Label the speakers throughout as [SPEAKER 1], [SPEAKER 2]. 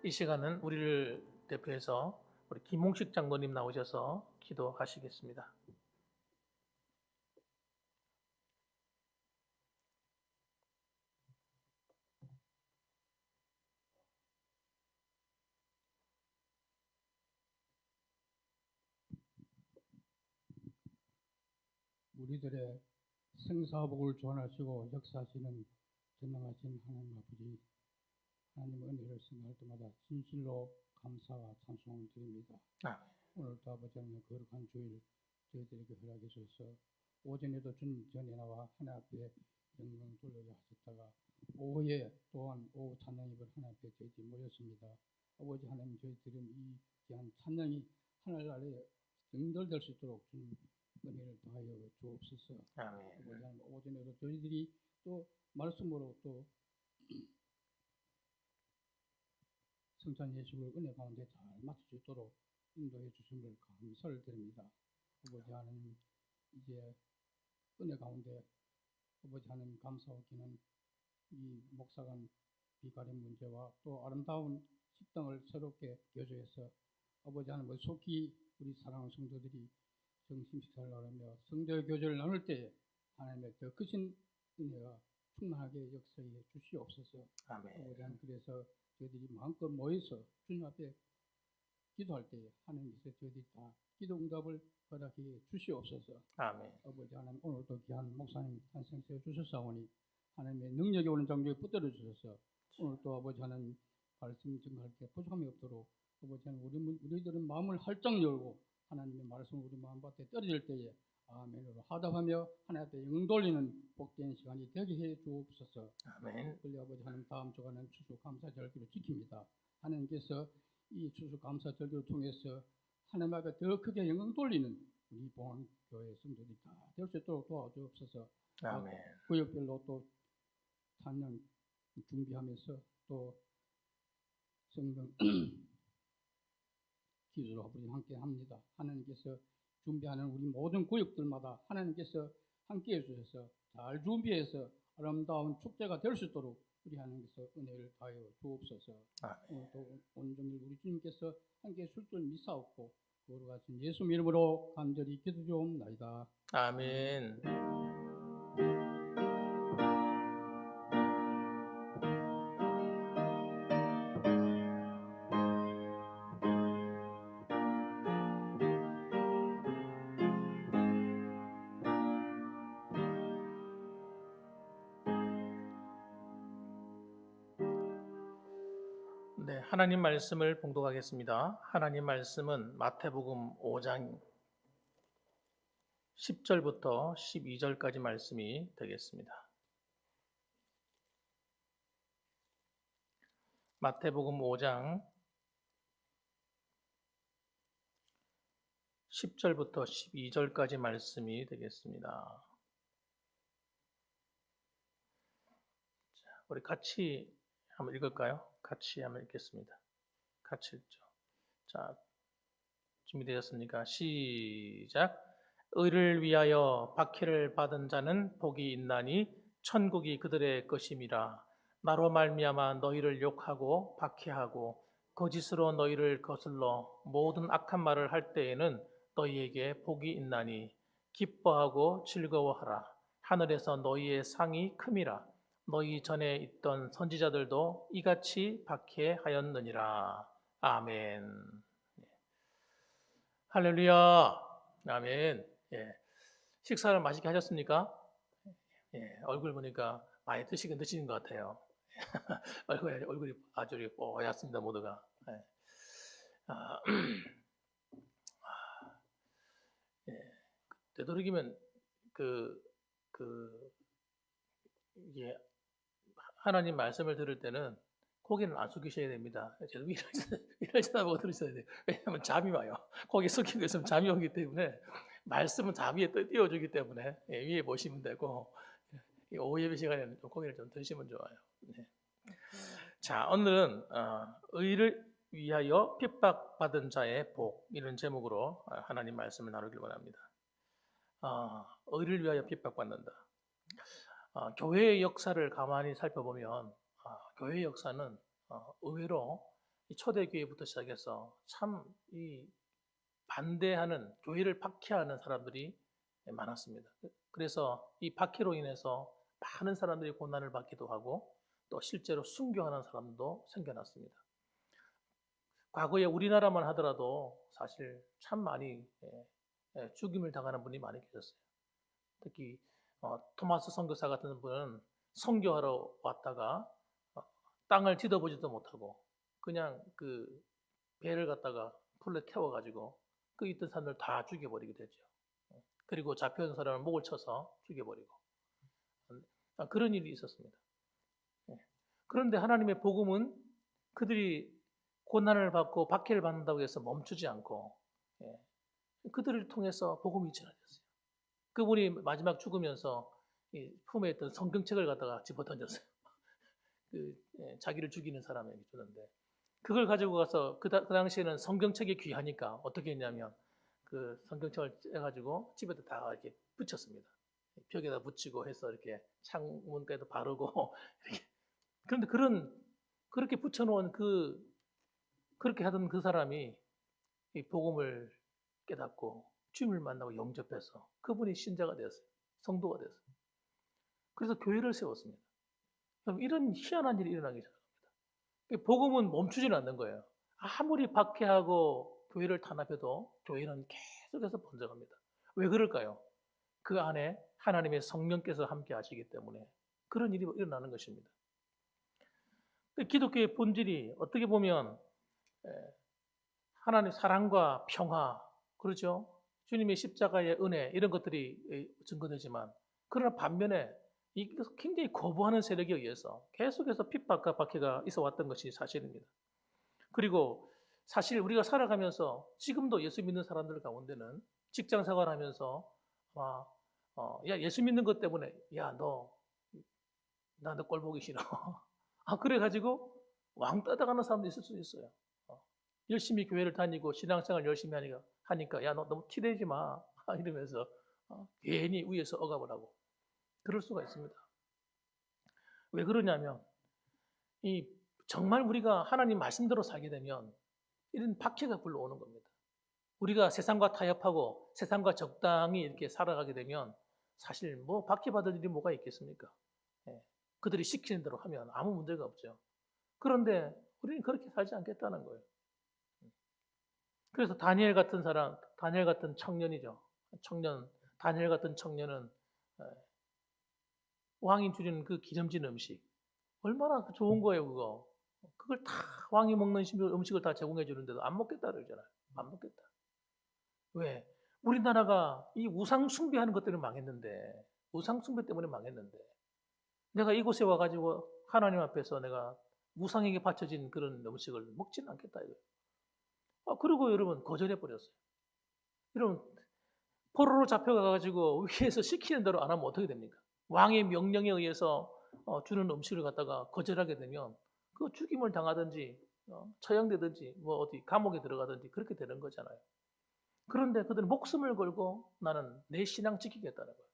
[SPEAKER 1] 이 시간은 우리를 대표해서 우리 김홍식 장로님 나오셔서 기도하시겠습니다.
[SPEAKER 2] 우리들의 생사복을 주관하시고 역사하시는 전능하신 하나님 아버지, 하나님 은혜를 생각할 때마다 진실로 감사와 찬송을 드립니다. 오늘도 아버지 하나님 거룩한 주일 저희들에게 허락해 주셔서 오전에도 주님 전에 나와 하나님 앞에 영광 돌리게 하셨다가 오후에 또한 오후 찬양 예배를 하나님 앞에 저희들이 모였습니다. 아버지 하나님, 저희들은 이 귀한 찬양이 하늘나라에 연결될 수 있도록 주님 은혜를 더하여 주옵소서.
[SPEAKER 1] 아멘.
[SPEAKER 2] 아버지 하나님, 오전에도 저희들이 또 말씀으로 또 성찬 예식을 은혜 가운데 잘 마칠 수 있도록 인도해 주심을 감사를 드립니다. 아버지 하나님, 이제 은혜 가운데 아버지 하나님 감사하고 기는 이 목사관 비가림 문제와 또 아름다운 식당을 새롭게 개조해서 아버지 하나님 속히 우리 사랑하는 성도들이 점심 식사를 나누며 성도의 교제를 나눌 때에 하나님의 더 크신 은혜가 충만하게 역사해 주시옵소서.
[SPEAKER 1] 아멘.
[SPEAKER 2] 아버지 하나님, 그래서 저희들이 마음껏 모여서 주님 앞에 기도할 때에 하나님께서 저희들이 다 기도 응답을 허락해 주시옵소서.
[SPEAKER 1] 아멘.
[SPEAKER 2] 아버지 하나님, 오늘도 귀한 목사님 탄생시켜 주셨사오니 하나님의 능력이 오는 장소에 붙들어 주셔서 오늘도 아버지 하나님 말씀 증거할 때 부족함이 없도록 아버지 하나님, 우리들은 마음을 활짝 열고 하나님의 말씀을 우리 마음밭에 떨어질 때에 아멘으로 화답하며 하나님 앞에 영광 돌리는 복된 시간이 되게 해 주옵소서.
[SPEAKER 1] 아멘.
[SPEAKER 2] 그리 아버지 하나님, 다음 주간은 추수감사절기로 지킵니다. 하나님께서 이 추수감사절기를 통해서 하나님 앞에 더 크게 영광 돌리는 우리 봉안교회 성도들이 다 될 수 있도록 도와주옵소서.
[SPEAKER 1] 아멘.
[SPEAKER 2] 구역별로 또 찬양 준비하면서 또 성경 기도로 아버지 함께 합니다. 하나님께서 준비하는 우리 모든 구역들마다 하나님께서 함께 해주셔서 잘 준비해서 아름다운 축제가 될 수 있도록 우리 하나님께서 은혜를 다하여 주옵소서. 오늘 또 온종일 우리 주님께서 함께 술줄 미사옵고 거룩하신 예수 이름으로 간절히 기도드리옵나이다.
[SPEAKER 1] 아멘. 네, 하나님 말씀을 봉독하겠습니다. 하나님 말씀은 마태복음 5장 10절부터 12절까지 말씀이 되겠습니다. 마태복음 5장 10절부터 12절까지 말씀이 되겠습니다. 자, 우리 같이 한번 읽을까요? 같이 한번 읽겠습니다. 같이 읽죠. 자, 준비되셨습니까? 시작. 의를 위하여 박해를 받은 자는 복이 있나니 천국이 그들의 것임이라. 나로 말미암아 너희를 욕하고 박해하고 거짓으로 너희를 거슬러 모든 악한 말을 할 때에는 너희에게 복이 있나니 기뻐하고 즐거워하라. 하늘에서 너희의 상이 큼이라. 너희 전에 있던 선지자들도 이같이 박해하였느니라. 아멘. 할렐루야. 아멘. 예. 식사를 맛있게 하셨습니까? 예. 얼굴 보니까 많이 드시긴 드시는 것 같아요. 얼굴이 아주 뽀얗습니다, 모두가. 예. 아, 예. 되도록이면 이게 하나님 말씀을 들을 때는 고개는 안 숙이셔야 됩니다. 저도 위를 쳐다보고 들으셔야 돼요. 왜냐하면 잠이 와요. 고개 숙이고 있으면 잠이 오기 때문에 말씀은 다 위에 띄워주기 때문에 위에 보시면 되고 오후 예배 시간에는 좀 고개를 좀 드시면 좋아요. 네. 자, 오늘은 의를 위하여 핍박받은 자의 복 이런 제목으로 하나님 말씀을 나누길 원합니다. 의를 위하여 핍박받는다. 교회의 역사를 가만히 살펴보면 교회의 역사는 의외로 이 초대교회부터 시작해서 참 이 반대하는, 교회를 박해하는 사람들이 많았습니다. 그래서 이 박해로 인해서 많은 사람들이 고난을 받기도 하고 또 실제로 순교하는 사람도 생겨났습니다. 과거에 우리나라만 하더라도 사실 참 많이 죽임을 당하는 분이 많이 계셨어요. 특히 토마스 선교사 같은 분은 선교하러 왔다가 어, 땅을 뒤져보지도 못하고 그냥 그 배를 갖다가 풀에 태워가지고 그 있던 사람들 다 죽여버리게 되죠. 그리고 잡혀온 사람을 목을 쳐서 죽여버리고 그런 일이 있었습니다. 그런데 하나님의 복음은 그들이 고난을 받고 박해를 받는다고 해서 멈추지 않고 그들을 통해서 복음이 전해졌어요. 그분이 마지막 죽으면서 이 품에 있던 성경책을 갖다가 집어 던졌어요. 자기를 죽이는 사람에게 주는데 그걸 가지고 가서 그 당시에는 성경책이 귀하니까 어떻게 했냐면 그 성경책을 째가지고 집에다 다 이렇게 붙였습니다. 벽에다 붙이고 해서 이렇게 창문까지도 바르고 이렇게. 그런데 그렇게 붙여놓은 그렇게 하던 그 사람이 이 복음을 깨닫고 주님을 만나고 영접해서 그분이 신자가 되었어요. 성도가 되었어요. 그래서 교회를 세웠습니다. 그럼 이런 희한한 일이 일어나기 시작합니다. 복음은 멈추지는 않는 거예요. 아무리 박해하고 교회를 탄압해도 교회는 계속해서 번져갑니다. 왜 그럴까요? 그 안에 하나님의 성령께서 함께 하시기 때문에 그런 일이 일어나는 것입니다. 기독교의 본질이 어떻게 보면 하나님의 사랑과 평화, 그렇죠? 주님의 십자가의 은혜 이런 것들이 증거되지만 그러나 반면에 굉장히 거부하는 세력에 의해서 계속해서 핍박과 박해가 있어 왔던 것이 사실입니다. 그리고 사실 우리가 살아가면서 지금도 예수 믿는 사람들 가운데는 직장 생활하면서 야 예수 믿는 것 때문에 야 너 나 너 꼴 보기 싫어. 그래가지고 왕따 당하는 사람도 있을 수 있어요. 열심히 교회를 다니고 신앙생활 열심히 하니까 야 너 너무 티내지 마 이러면서 괜히 위에서 억압을 하고 그럴 수가 있습니다. 왜 그러냐면 이 정말 우리가 하나님 말씀대로 살게 되면 이런 박해가 불러오는 겁니다. 우리가 세상과 타협하고 세상과 적당히 이렇게 살아가게 되면 사실 뭐 박해받을 일이 뭐가 있겠습니까? 그들이 시키는 대로 하면 아무 문제가 없죠. 그런데 우리는 그렇게 살지 않겠다는 거예요. 그래서 다니엘 같은 사람, 다니엘 같은 청년이죠. 다니엘 같은 청년은 왕이 주는 그 기름진 음식 얼마나 좋은 거예요, 그거. 그걸 다 왕이 먹는 음식을 다 제공해 주는데도 안 먹겠다 그러잖아요. 안 먹겠다. 왜? 우리나라가 이 우상 숭배하는 것 때문에 망했는데, 우상 숭배 때문에 망했는데, 내가 이곳에 와가지고 하나님 앞에서 내가 우상에게 바쳐진 그런 음식을 먹지는 않겠다 이거예요. 그리고 여러분 거절해 버렸어요. 여러분 포로로 잡혀가가지고 위에서 시키는 대로 안 하면 어떻게 됩니까? 왕의 명령에 의해서 주는 음식을 갖다가 거절하게 되면 그 죽임을 당하든지 처형되든지 뭐 어디 감옥에 들어가든지 그렇게 되는 거잖아요. 그런데 그들은 목숨을 걸고 나는 내 신앙 지키겠다는 거예요.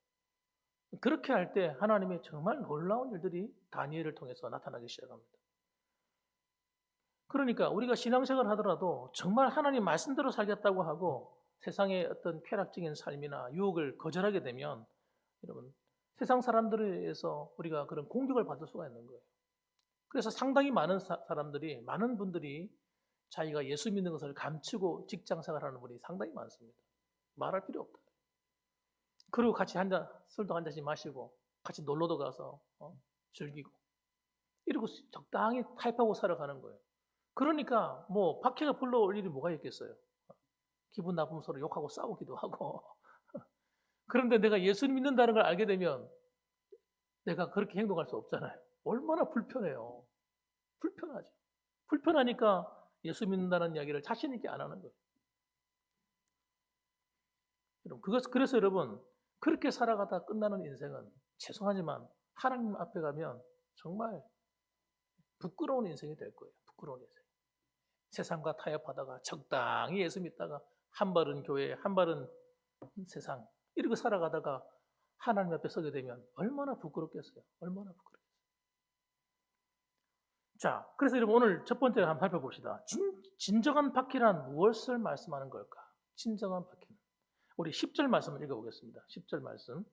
[SPEAKER 1] 그렇게 할 때 하나님의 정말 놀라운 일들이 다니엘을 통해서 나타나기 시작합니다. 그러니까 우리가 신앙생활을 하더라도 정말 하나님 말씀대로 살겠다고 하고 세상의 어떤 쾌락적인 삶이나 유혹을 거절하게 되면 여러분 세상 사람들에 의해서 우리가 그런 공격을 받을 수가 있는 거예요. 그래서 상당히 많은 사람들이 많은 분들이 자기가 예수 믿는 것을 감추고 직장 생활하는 분이 상당히 많습니다. 말할 필요 없다. 그리고 같이 술도 한 잔씩 마시고 같이 놀러도 가서 즐기고 이러고 적당히 타협하고 살아가는 거예요. 그러니까 뭐 박해가 불러올 일이 뭐가 있겠어요. 기분 나쁘면 서로 욕하고 싸우기도 하고 그런데 내가 예수 믿는다는 걸 알게 되면 내가 그렇게 행동할 수 없잖아요. 얼마나 불편해요. 불편하죠. 불편하니까 예수 믿는다는 이야기를 자신 있게 안 하는 거예요. 그래서 여러분 그렇게 살아가다 끝나는 인생은 죄송하지만 하나님 앞에 가면 정말 부끄러운 인생이 될 거예요. 부끄러운 인생. 세상과 타협하다가 적당히 예수 믿다가 한 발은 교회, 한 발은 세상 이렇게 살아가다가 하나님 앞에 서게 되면 얼마나 부끄럽겠어요. 얼마나 부끄럽겠어요. 자, 그래서 여러분 오늘 첫 번째로 한번 살펴봅시다. 진정한 박해란 무엇을 말씀하는 걸까? 진정한 박해는. 우리 10절 말씀을 읽어보겠습니다. 10절 말씀.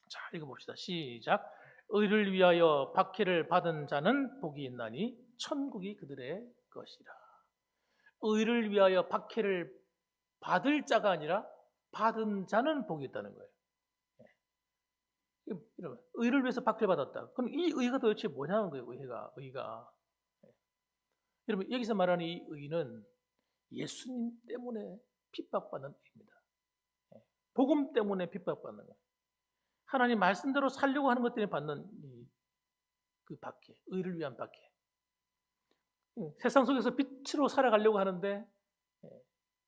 [SPEAKER 1] 자, 읽어봅시다. 시작. 의를 위하여 박해를 받은 자는 복이 있나니 천국이 그들의 것이라. 의를 위하여 박해를 받을 자가 아니라 받은 자는 복이 있다는 거예요. 여러분, 의를 위해서 박해를 받았다. 그럼 이 의가 도대체 뭐냐는 거예요, 의가. 여러분, 여기서 말하는 이 의는 예수님 때문에 핍박받는 의입니다. 복음 때문에 핍박받는 거예요. 하나님 말씀대로 살려고 하는 것 때문에 받는 그 박해, 의를 위한 박해. 세상 속에서 빛으로 살아가려고 하는데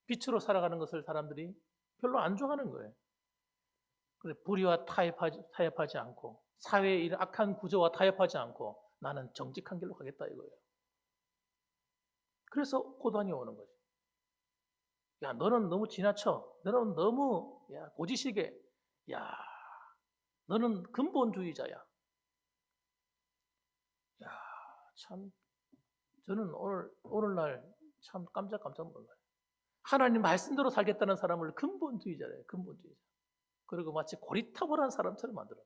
[SPEAKER 1] 빛으로 살아가는 것을 사람들이 별로 안 좋아하는 거예요. 그래서 불의와 타협하지 않고 사회의 이런 악한 구조와 타협하지 않고 나는 정직한 길로 가겠다 이거예요. 그래서 고단이 오는 거죠. 야, 너는 너무 지나쳐. 너는 너무 고지식에. 야, 너는 근본주의자야. 야, 참 저는 오늘날 참 깜짝 놀라요. 하나님 말씀대로 살겠다는 사람을 근본주의자래요. 근본주의자. 그리고 마치 고리타분한 사람처럼 만들어요.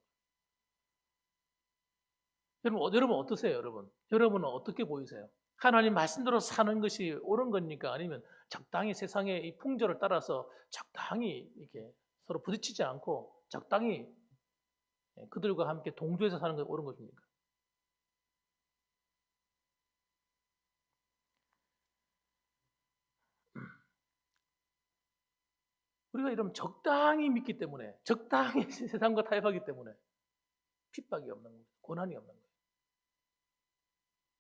[SPEAKER 1] 여러분 어떠세요, 여러분? 여러분은 어떻게 보이세요? 하나님 말씀대로 사는 것이 옳은 겁니까? 아니면 적당히 세상의 이 풍조를 따라서 적당히 이렇게 서로 부딪히지 않고 적당히 그들과 함께 동조해서 사는 것이 옳은 것입니까? 우리가 이러면 적당히 믿기 때문에, 적당히 세상과 타협하기 때문에 핍박이 없는 거예요. 고난이 없는 거예요.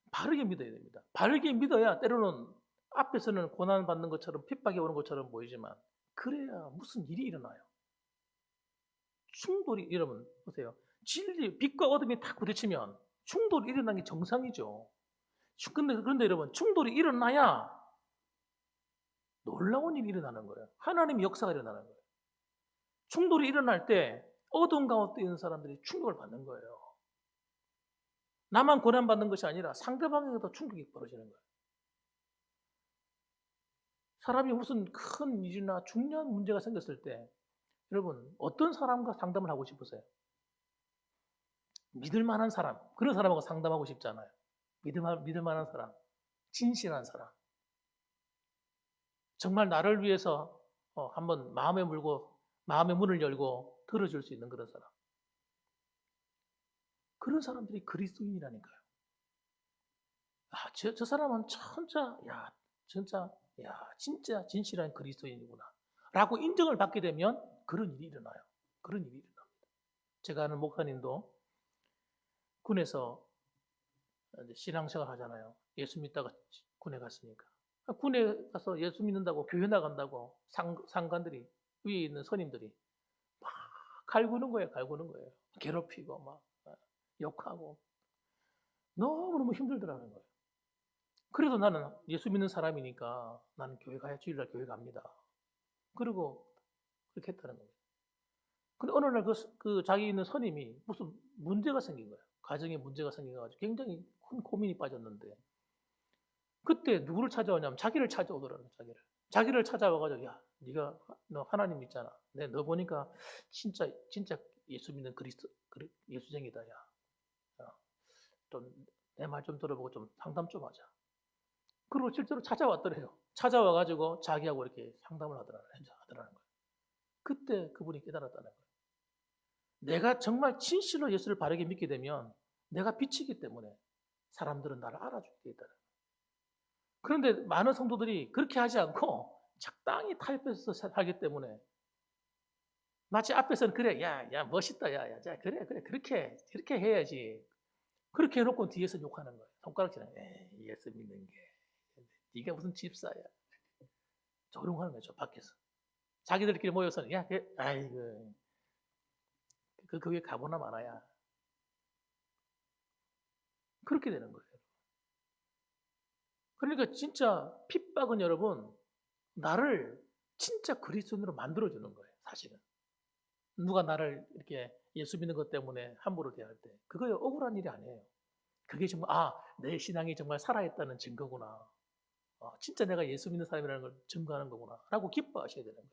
[SPEAKER 1] 바르게 믿어야 됩니다. 바르게 믿어야 때로는 앞에서는 고난받는 것처럼 핍박이 오는 것처럼 보이지만 그래야 무슨 일이 일어나요. 충돌이, 여러분 보세요. 진리, 빛과 어둠이 다 부딪히면 충돌이 일어나는 게 정상이죠. 그런데 여러분 충돌이 일어나야 놀라운 일이 일어나는 거예요. 하나님의 역사가 일어나는 거예요. 충돌이 일어날 때 어두운 가운데 있는 사람들이 충격을 받는 거예요. 나만 고난받는 것이 아니라 상대방에게도 충격이 벌어지는 거예요. 사람이 무슨 큰 일이나 중요한 문제가 생겼을 때 여러분 어떤 사람과 상담을 하고 싶으세요? 믿을 만한 사람, 그런 사람하고 상담하고 싶잖아요. 믿을 만한 사람, 진실한 사람. 정말 나를 위해서 한번 마음의 문을 열고 들어줄 수 있는 그런 사람. 그런 사람들이 그리스도인이라니까요. 저 사람은 진짜 진실한 그리스도인이구나. 라고 인정을 받게 되면 그런 일이 일어나요. 그런 일이 일어납니다. 제가 아는 목사님도 군에서 신앙생활 하잖아요. 예수 믿다가 군에 갔으니까. 군에 가서 예수 믿는다고 교회 나간다고 상관들이 위에 있는 선임들이 막 갈구는 거예요. 괴롭히고 막 욕하고 너무너무 힘들더라는 거예요. 그래도 나는 예수 믿는 사람이니까 나는 교회 가야 주일날 교회 갑니다. 그리고 그렇게 했다는 거예요. 근데 어느 날 그 자기 있는 선임이 무슨 문제가 생긴 거예요. 가정에 문제가 생겨가지고 굉장히 큰 고민이 빠졌는데 그때 누구를 찾아오냐면 자기를 찾아오더라고요. 자기를 찾아와가지고 너 하나님 있잖아. 너 보니까 진짜 예수 믿는 예수쟁이다. 좀 내 말 좀 들어보고 좀 상담 좀 하자. 그리고 실제로 찾아왔더래요. 찾아와가지고 자기하고 이렇게 상담을 하더라는 거예요. 그때 그분이 깨달았다는 거예요. 내가 정말 진실로 예수를 바르게 믿게 되면 내가 빛이기 때문에 사람들은 나를 알아주게 돼 있다는 거예요. 그런데 많은 성도들이 그렇게 하지 않고 적당히 타협해서 살기 때문에 마치 앞에서는 그래, 야, 멋있다, 자, 그래, 그렇게 해야지. 그렇게 해놓고 뒤에서 욕하는 거예요. 손가락질하는 거예요. 예수 믿는 게. 네가 무슨 집사야. 조롱하는 거죠, 밖에서. 자기들끼리 모여서는, 아이고, 그 교회 가보나 말아야. 그렇게 되는 거예요. 그러니까 진짜 핍박은 여러분, 나를 진짜 그리스도인으로 만들어주는 거예요, 사실은. 누가 나를 이렇게 예수 믿는 것 때문에 함부로 대할 때. 그거 억울한 일이 아니에요. 그게 정말 내 신앙이 정말 살아있다는 증거구나. 진짜 내가 예수 믿는 사람이라는 걸 증거하는 거구나 라고 기뻐하셔야 되는 거예요.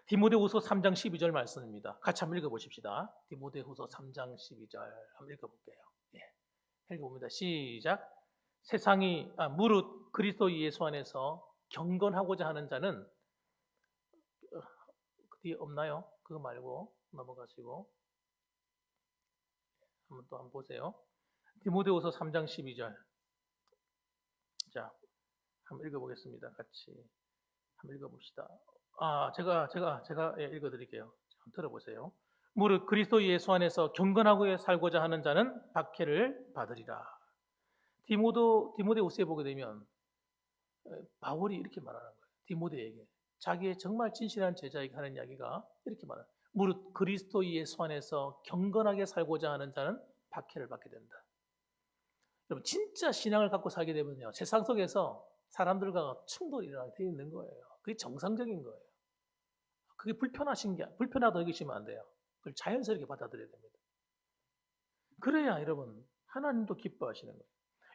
[SPEAKER 1] 디모데후서 3장 12절 말씀입니다. 같이 한번 읽어보십시다. 디모데후서 3장 12절 한번 읽어볼게요. 예, 읽어봅니다. 시작. 세상이 무릇 그리스도 예수 안에서 경건하고자 하는 자는 그 뒤에 없나요? 그거 말고 넘어가시고 한번 보세요. 디모데후서 3장 12절. 자, 한번 읽어보겠습니다. 같이 한번 읽어봅시다. 제가 읽어드릴게요. 한번 들어보세요. 무릇 그리스도 예수 안에서 경건하고 살고자 하는 자는 박해를 받으리라. 디모데후서에 보게 되면 바울이 이렇게 말하는 거예요. 디모데에게 자기의 정말 진실한 제자에게 하는 이야기가 이렇게 말해요. 무릇 그리스도 예수 안에서 경건하게 살고자 하는 자는 박해를 받게 된다. 여러분 진짜 신앙을 갖고 살게 되면요, 세상 속에서 사람들과 충돌이 일어나게 되어 있는 거예요. 그게 정상적인 거예요. 그게 불편하다고 여기시면 안 돼요. 그걸 자연스럽게 받아들여야 됩니다. 그래야 여러분 하나님도 기뻐하시는 거예요.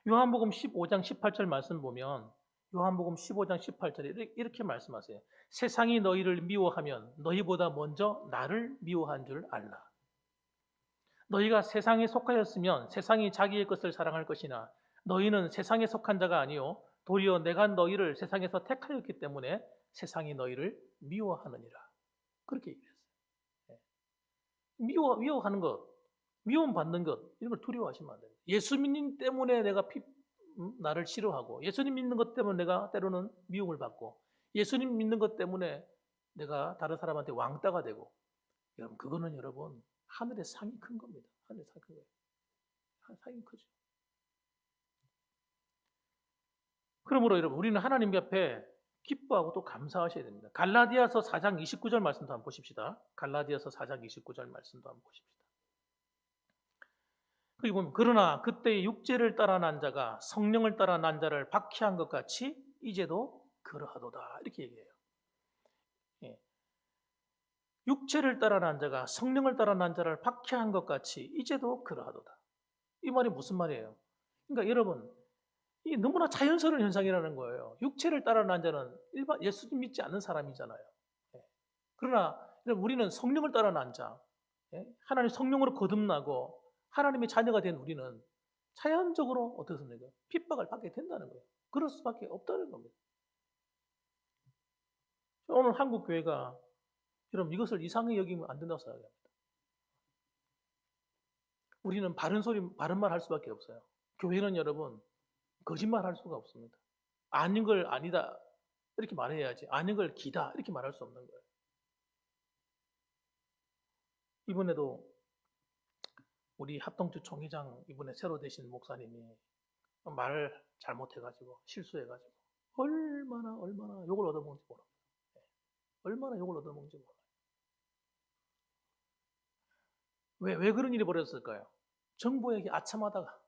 [SPEAKER 1] 요한복음 15장 18절 말씀 보면 요한복음 15장 18절에 이렇게 말씀하세요. 세상이 너희를 미워하면 너희보다 먼저 나를 미워한 줄 알라. 너희가 세상에 속하였으면 세상이 자기의 것을 사랑할 것이나 너희는 세상에 속한 자가 아니요 도리어 내가 너희를 세상에서 택하였기 때문에 세상이 너희를 미워하느니라. 그렇게 얘기했어요. 미워하는 것, 미움받는 것 이런 걸 두려워하시면 안 됩니다. 예수 믿는 때문에 내가 나를 싫어하고 예수님 믿는 것 때문에 내가 때로는 미움을 받고 예수님 믿는 것 때문에 내가 다른 사람한테 왕따가 되고 여러분 그거는 여러분 하늘의 상이 큰 겁니다. 하늘의 상이 큰 거예요. 상이 크죠. 그러므로 여러분 우리는 하나님 앞에 기뻐하고 또 감사하셔야 됩니다. 갈라디아서 4장 29절 말씀도 한번 보십시다. 갈라디아서 4장 29절 말씀도 한번 보십시다. 거기 보면 그러나 그때 육체를 따라 난 자가 성령을 따라 난 자를 박해한 것 같이 이제도 그러하도다. 이렇게 얘기해요. 예. 육체를 따라 난 자가 성령을 따라 난 자를 박해한 것 같이 이제도 그러하도다. 이 말이 무슨 말이에요? 그러니까 여러분 이 너무나 자연스러운 현상이라는 거예요. 육체를 따라 난 자는 일반 예수님 믿지 않는 사람이잖아요. 예. 그러나 우리는 성령을 따라 난 자, 하나님 성령으로 거듭나고 하나님의 자녀가 된 우리는 자연적으로 어떻게 습니까? 핍박을 받게 된다는 거예요. 그럴 수밖에 없다는 겁니다. 오늘 한국 교회가 여러분 이것을 이상히 여기면 안 된다고 생각합니다. 우리는 바른 말 할 수밖에 없어요. 교회는 여러분 거짓말 할 수가 없습니다. 아닌 걸 아니다 이렇게 말해야지 아닌 걸 기다 이렇게 말할 수 없는 거예요. 이번에도 우리 합동주 총회장 이번에 새로 되신 목사님이 말을 잘못해가지고 실수해가지고 얼마나 욕을 얻어먹는지 모릅니다. 얼마나 욕을 얻어먹는지 몰라요. 왜 그런 일이 벌어졌을까요? 정부에게 아첨하다가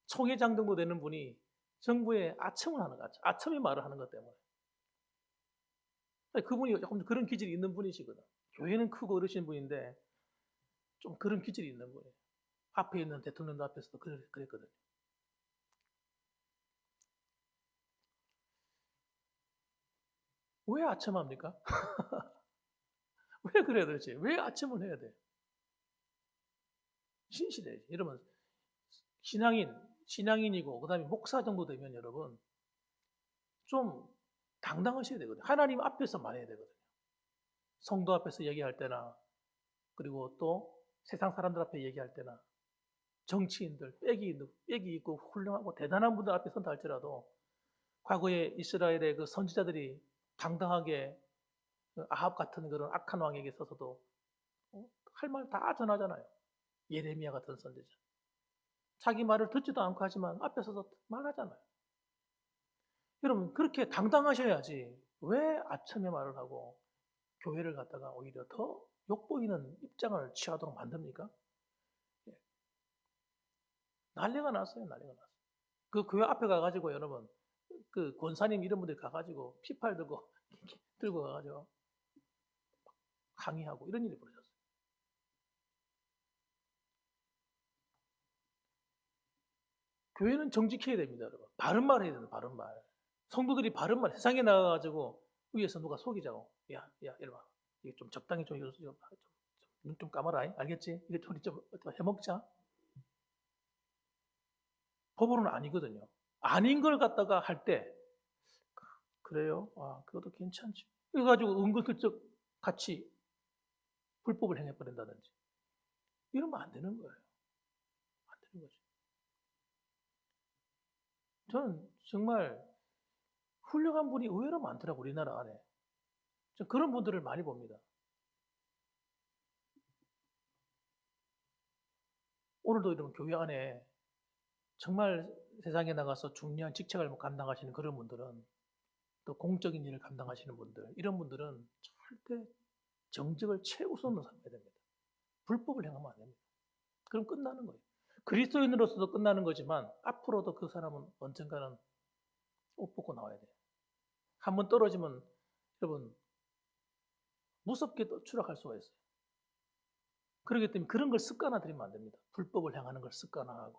[SPEAKER 1] 총회장 정도 되는 분이 정부에 아첨을 하는 거죠. 아첨의 말을 하는 것 때문에. 그분이 조금 그런 기질이 있는 분이시거든. 교회는 크고 어르신 분인데 좀 그런 기질이 있는 분이에요. 앞에 있는 대통령도 앞에서도 그랬거든요. 왜 아첨합니까? 왜 그래야 되지? 왜 아첨을 해야 돼? 신실해야지. 여러분, 신앙인이고, 그 다음에 목사 정도 되면 여러분, 좀 당당하셔야 되거든요. 하나님 앞에서 말해야 되거든요. 성도 앞에서 얘기할 때나, 그리고 또 세상 사람들 앞에 얘기할 때나, 정치인들, 빽이 있고 훌륭하고 대단한 분들 앞에 선다 할지라도, 과거에 이스라엘의 그 선지자들이 당당하게 아합 같은 그런 악한 왕에게 있어서도 할 말 다 전하잖아요. 예레미야 같은 선지자. 자기 말을 듣지도 않고 하지만 앞에 서서 말하잖아요. 여러분 그렇게 당당하셔야지 왜 아첨의 말을 하고 교회를 갖다가 오히려 더 욕보이는 입장을 취하도록 만듭니까? 난리가 났어요. 난리가 났어요. 그 교회 앞에 가가지고 여러분 그 권사님 이런 분들 가가지고 피팔 들고 가가지고 항의하고 이런 일이 벌어졌어요. 교회는 정직해야 됩니다, 여러분. 바른 말 해야 된다, 바른 말. 성도들이 바른 말, 세상에 나가가지고 위에서 누가 속이자고. 야, 이리 와. 이게 좀 적당히 눈 좀 감아라. 알겠지? 이게 우리 좀 해먹자. 법으로는 아니거든요. 아닌 걸 갖다가 할 때, 그래요? 아, 그것도 괜찮지. 그래가지고 은근슬쩍 같이 불법을 행해버린다든지. 이러면 안 되는 거예요. 안 되는 거죠. 저는 정말 훌륭한 분이 의외로 많더라고요, 우리나라 안에. 저 그런 분들을 많이 봅니다. 오늘도 이런 교회 안에 정말 세상에 나가서 중요한 직책을 감당하시는 그런 분들은, 또 공적인 일을 감당하시는 분들, 이런 분들은 절대 정직을 최우선으로 삼아야 됩니다. 불법을 행하면 안 됩니다. 그럼 끝나는 거예요. 그리스도인으로서도 끝나는 거지만 앞으로도 그 사람은 언젠가는 옷 벗고 나와야 돼요. 한번 떨어지면 여러분 무섭게 또 추락할 수가 있어요. 그렇기 때문에 그런 걸 습관화들이면 안 됩니다. 불법을 행하는 걸 습관화하고,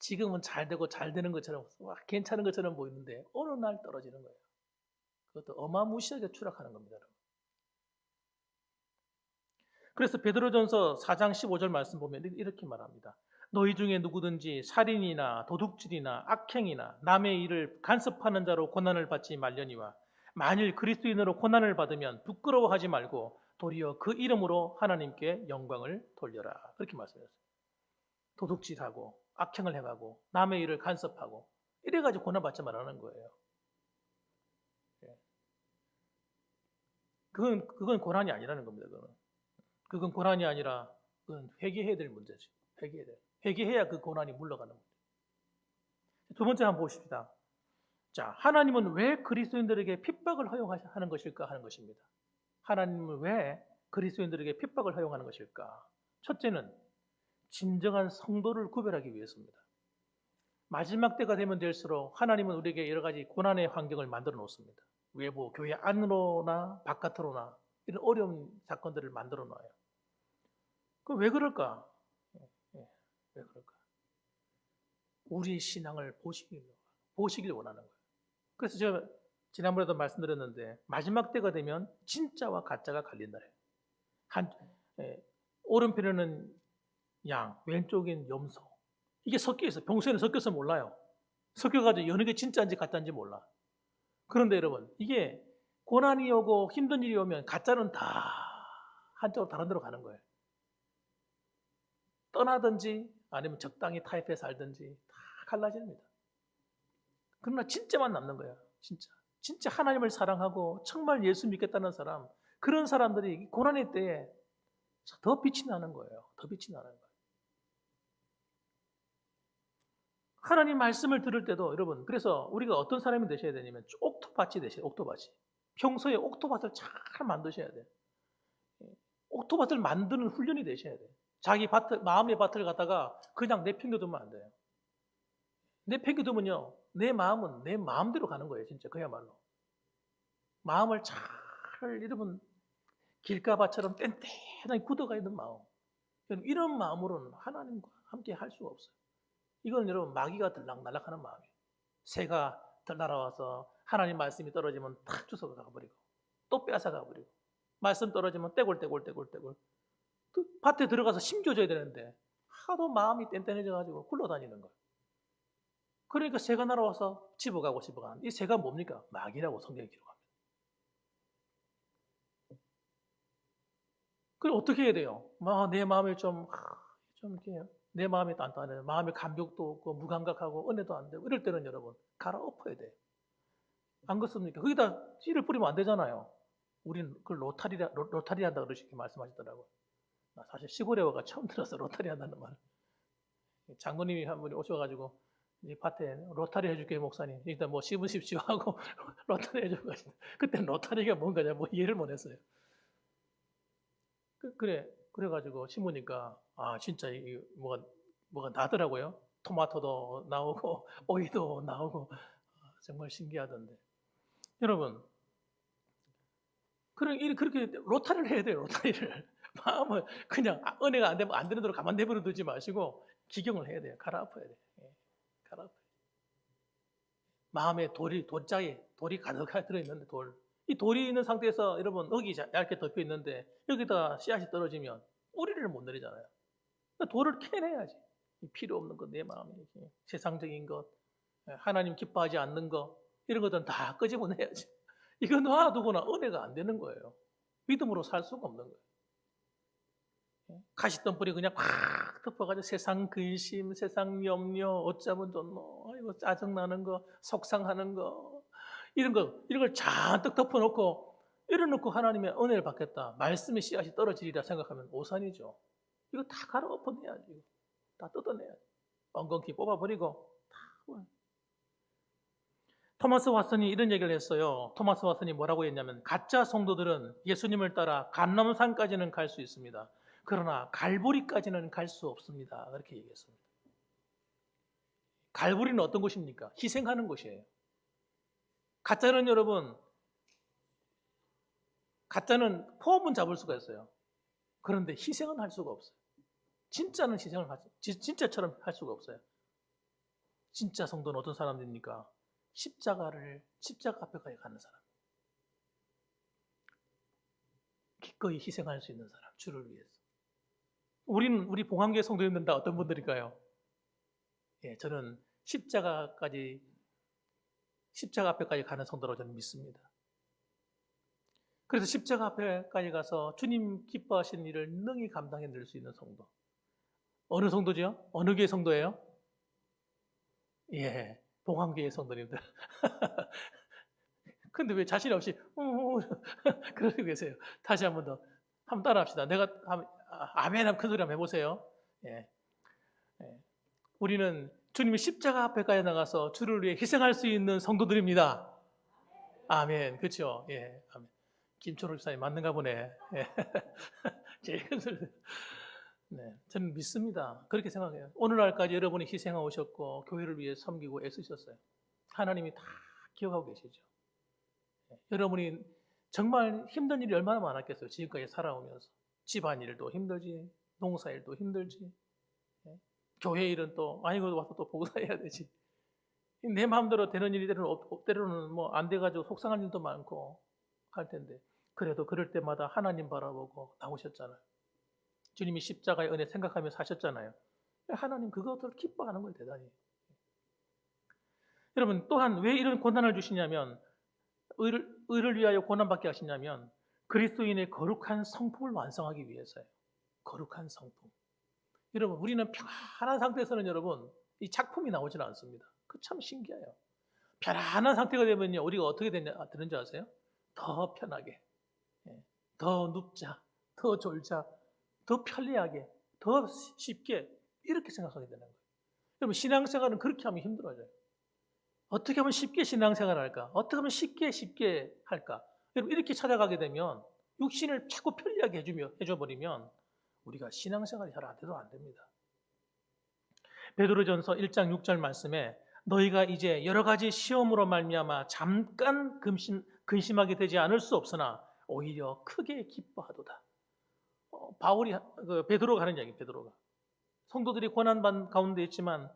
[SPEAKER 1] 지금은 잘 되고 잘 되는 것처럼 괜찮은 것처럼 보이는데 어느 날 떨어지는 거예요. 그것도 어마무시하게 추락하는 겁니다, 여러분. 그래서 베드로전서 4장 15절 말씀 보면 이렇게 말합니다. 너희 중에 누구든지 살인이나 도둑질이나 악행이나 남의 일을 간섭하는 자로 고난을 받지 말려니와 만일 그리스도인으로 고난을 받으면 부끄러워하지 말고 도리어 그 이름으로 하나님께 영광을 돌려라. 그렇게 말씀하셨어요. 도둑질하고 악행을 해가고 남의 일을 간섭하고 이래가지고 고난받지 말라는 거예요. 그건 고난이 아니라는 겁니다. 그건 고난이 아니라 그건 회개해야 될 문제죠. 회개해야 그 고난이 물러가는 문제. 두 번째 한번 보십시다. 자, 하나님은 왜 그리스도인들에게 핍박을 허용하는 것일까 하는 것입니다. 하나님은 왜 그리스도인들에게 핍박을 허용하는 것일까? 첫째는 진정한 성도를 구별하기 위해서입니다. 마지막 때가 되면 될수록 하나님은 우리에게 여러 가지 고난의 환경을 만들어 놓습니다. 외부, 교회 안으로나 바깥으로나 이런 어려운 사건들을 만들어 놔요. 그럼 왜 그럴까? 왜 그럴까? 우리 신앙을 보시길 원하는 거예요. 그래서 제가 지난번에도 말씀드렸는데 마지막 때가 되면 진짜와 가짜가 갈린다래요. 오른편에는 양, 왼쪽엔 염소. 이게 섞여 있어요. 평소에는 섞여서 몰라요. 섞여가지고 어느 게 진짜인지 가짜인지 몰라. 그런데 여러분, 이게 고난이 오고 힘든 일이 오면 가짜는 다 한쪽으로 다른 데로 가는 거예요. 떠나든지 아니면 적당히 타협해 살든지 다 갈라집니다. 그러나 진짜만 남는 거예요. 진짜 하나님을 사랑하고 정말 예수 믿겠다는 사람, 그런 사람들이 고난의 때에 더 빛이 나는 거예요. 더 빛이 나는 거예요. 하나님 말씀을 들을 때도 여러분, 그래서 우리가 어떤 사람이 되셔야 되냐면 옥토밭이 되셔야 돼요. 옥토밭이. 평소에 옥토밭을 잘 만드셔야 돼요. 옥토밭을 만드는 훈련이 되셔야 돼요. 자기 마음의 밭을 갖다가 그냥 내팽겨두면 안 돼요. 내팽겨두면요, 내 마음은 내 마음대로 가는 거예요. 진짜 그야말로. 마음을 잘 여러분 길가밭처럼 뗀뗀하게 굳어가 있는 마음. 이런 마음으로는 하나님과 함께 할 수가 없어요. 이건 여러분 마귀가 들락날락하는 마음이에요. 새가 날아와서 하나님 말씀이 떨어지면 탁 주워 가버리고 또 빼앗아 가버리고 말씀 떨어지면 떼골떼골 그 밭에 들어가서 심겨줘야 되는데 하도 마음이 뗀뗀해져가지고 굴러다니는 거예요. 그러니까 새가 날아와서 집어가고 집어가는, 이 새가 뭡니까? 마귀라고 성경에 기록합니다. 그럼 어떻게 해야 돼요? 내 마음이 좀 이렇게 내 마음이 단단해, 마음의 감격도 없고 무감각하고 은혜도 안 되고 이럴 때는 여러분 갈아엎어야 돼요. 안 그렇습니까? 거기다 씨를 뿌리면 안 되잖아요. 우리는 그걸 로타리 한다 그러시게 말씀하시더라고요. 나 사실 시골에 와가 처음 들어서 로타리 한다는 말. 장로님이 한 분이 오셔가지고 이 밭에 로타리 해줄게 목사님. 일단 뭐 씹으십시오 하고 로타리 해주고 가시네. 그때 로타리가 뭔가 뭐 이해를 못했어요. 그래가지고 심으니까 진짜 이 뭐가 나더라고요. 토마토도 나오고 오이도 나오고 정말 신기하던데. 여러분, 그렇게 로타리를 해야 돼요. 로타리를 마음을 그냥 은혜가 안 되면 안 되는 대로 가만 내버려 두지 마시고 기경을 해야 돼요. 갈아엎어야 돼요. 아파요. 마음에 돌이 가득하게 들어있는데 이 돌이 있는 상태에서 여러분 흙이 얇게 덮여 있는데 여기다 씨앗이 떨어지면 뿌리를 못 내리잖아요. 그러니까 돌을 캐내야지. 필요 없는 것, 내 마음에 세상적인 것, 하나님 기뻐하지 않는 것 이런 것들은 다 끄집어내야지. 이거 놔두거나 은혜가 안 되는 거예요. 믿음으로 살 수가 없는 거예요. 가시덤불이 그냥 팍 덮어가지고 세상 근심, 세상 염려, 어쩌면 좋노, 아이고 짜증나는 거, 속상하는 거, 이런 걸 잔뜩 덮어놓고 이래놓고 하나님의 은혜를 받겠다, 말씀의 씨앗이 떨어지리라 생각하면 오산이죠. 이거 다 갈아엎어내야지. 다 뜯어내야지. 엉겅퀴 뽑아버리고 다. 토마스 왓슨이 이런 얘기를 했어요. 토마스 왓슨이 뭐라고 했냐면 가짜 성도들은 예수님을 따라 감람산까지는 갈 수 있습니다. 그러나 갈보리까지는 갈 수 없습니다. 그렇게 얘기했습니다. 갈보리는 어떤 곳입니까? 희생하는 곳이에요. 가짜는 여러분, 가짜는 폼은 잡을 수가 있어요. 그런데 희생은 할 수가 없어요. 진짜는 진짜처럼 할 수가 없어요. 진짜 성도는 어떤 사람들입니까? 십자가 앞에까지 가는 사람. 기꺼이 희생할 수 있는 사람, 주를 위해서. 우리 봉황교회 성도님들 다 어떤 분들일까요? 예, 저는 십자가 앞에까지 가는 성도로 저는 믿습니다. 그래서 십자가 앞에까지 가서 주님 기뻐하시는 일을 능히 감당해 낼 수 있는 성도. 어느 성도죠? 어느 교회 성도예요? 예, 봉황교회 성도님들. 근데 왜 자신 없이 그러고 계세요? 다시 한 번 더 한번 따라합시다. 아멘 하면 큰 소리 한번 해보세요. 예. 예. 우리는 주님이 십자가 앞에까지 나가서 주를 위해 희생할 수 있는 성도들입니다. 아멘. 그렇죠? 예. 아멘. 김초록 집사님 맞는가 보네. 예. 제일 큰 소리. 네, 저는 믿습니다. 그렇게 생각해요. 오늘날까지 여러분이 희생하고 오셨고 교회를 위해 섬기고 애쓰셨어요. 하나님이 다 기억하고 계시죠. 여러분이 정말 힘든 일이 얼마나 많았겠어요. 지금까지 살아오면서. 집안일도 힘들지, 농사일도 힘들지, 교회 일은 또 아이고 와서 또 봉사해야 되지. 내 마음대로 되는 일이 때로는 뭐 안 돼가지고 속상한 일도 많고 할 텐데 그래도 그럴 때마다 하나님 바라보고 나오셨잖아요. 주님이 십자가의 은혜 생각하며 사셨잖아요. 하나님 그것을 기뻐하는 거예요, 대단히. 여러분 또한 왜 이런 고난을 주시냐면 의를 위하여 고난받게 하시냐면 그리스도인의 거룩한 성품을 완성하기 위해서예요. 거룩한 성품. 여러분 우리는 편안한 상태에서는 여러분 이 작품이 나오지는 않습니다. 그 참 신기해요. 편안한 상태가 되면요 우리가 어떻게 되는지 아세요? 더 편하게, 더 눕자, 더 졸자, 더 편리하게, 더 쉽게 이렇게 생각하게 되는 거예요. 여러분 신앙생활은 그렇게 하면 힘들어져요. 어떻게 하면 쉽게 신앙생활을 할까? 어떻게 하면 쉽게 할까? 여러분 이렇게 찾아가게 되면 육신을 자꾸 편리하게 해줘버리면 우리가 신앙생활이 잘 안 돼도 안 됩니다. 베드로전서 1장 6절 말씀에 너희가 이제 여러 가지 시험으로 말미암아 잠깐 근심하게 되지 않을 수 없으나 오히려 크게 기뻐하도다. 베드로가 하는 이야기, 베드로가. 성도들이 고난 가운데 있지만